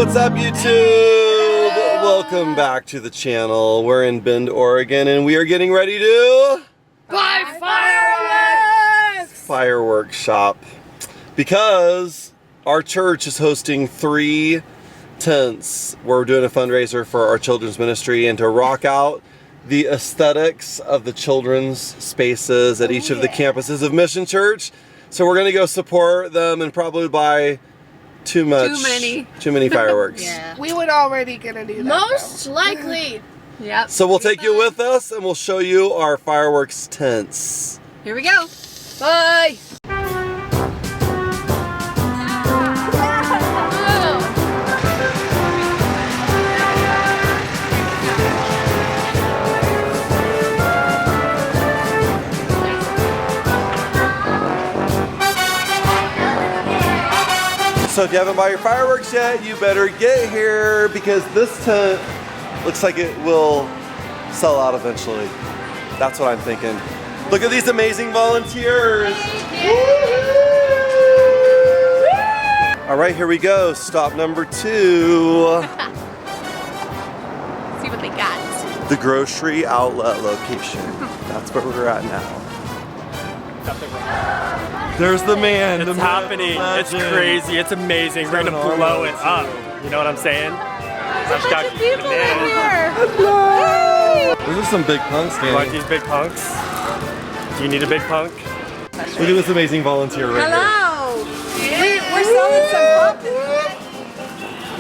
What's up, YouTube? Welcome back to the channel. We're in Bend, Oregon, and we are getting ready to buy fireworks! Fireworks shop. Because our church is hosting 3 tents. We're doing a fundraiser for our children's ministry and to rock out the aesthetics of the children's spaces at each of the campuses of Mission Church. So we're gonna go support them and probably buy too many fireworks. Yeah. We would already gonna do that. Most likely. Yep. So we'll take you with us and we'll show you our fireworks tents. Here we go. Bye. So if you haven't bought your fireworks yet, you better get here because this tent looks like it will sell out eventually. That's what I'm thinking. Look at these amazing volunteers. All right, here we go. Stop number 2. See what they got. The grocery outlet location. That's where we're at now. There's the man. It's happening. It's crazy. It's amazing. We're gonna blow it up. You know what I'm saying? There's a bunch of people in here. Hello. Those are some big punks, You want Danny. these big punks? Do you need a big punk? Look at this amazing volunteer right Hello. We're selling some pumpkins.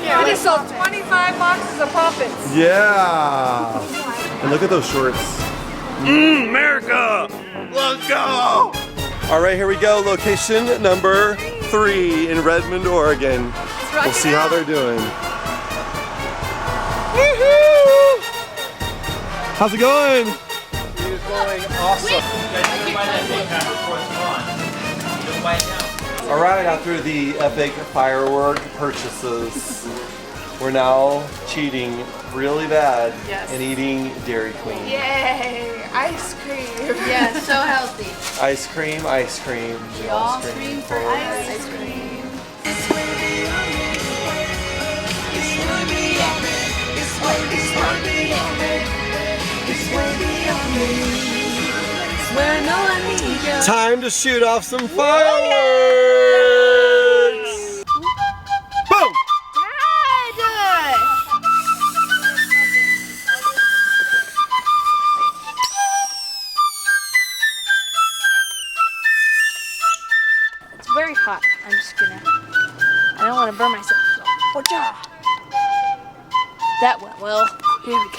Yeah, we just sold 25 boxes of pumpkins. here. Yeah. And look at those shorts. America! Let's go! All right, here we go. Location number 3 in Redmond, Oregon. We'll see how they're doing. Woohoo! How's it going? It is going awesome. All right, after the epic firework purchases, we're now cheating really bad and eating Dairy Queen. Yay! Ice cream. Yeah, so healthy. Ice cream, ice cream. We All scream for ice cream. Where no one needs you. Time to shoot off some fireworks! Boom! It's very hot. I'm just gonna. I don't want to burn myself. So. Whatcha? That went well. Here we go.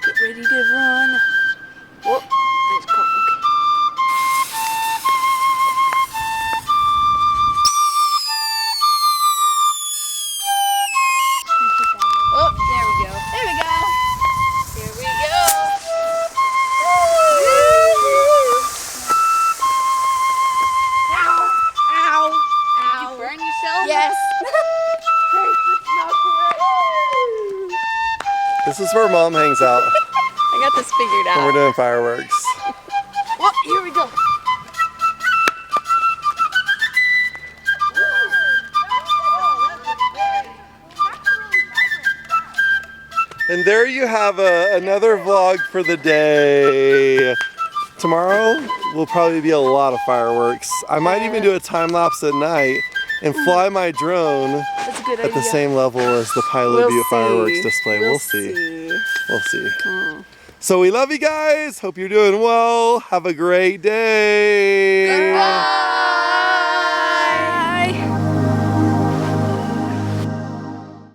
Get ready to run. Whoa, that's cool. Okay. Oh, there we go. There we go. Here we go. Ow! Ow! Did you burn yourself? Yes. This is where Mom hangs out I got this figured when we're out. doing fireworks. Well, here we go. And there you have another vlog for the day. Tomorrow will probably be a lot of fireworks. I might even do a time lapse at night and fly my drone That's a good at idea. the same level as the Pilot View fireworks display. We'll see. We'll see. So we love you guys. Hope you're doing well. Have a great day. Goodbye.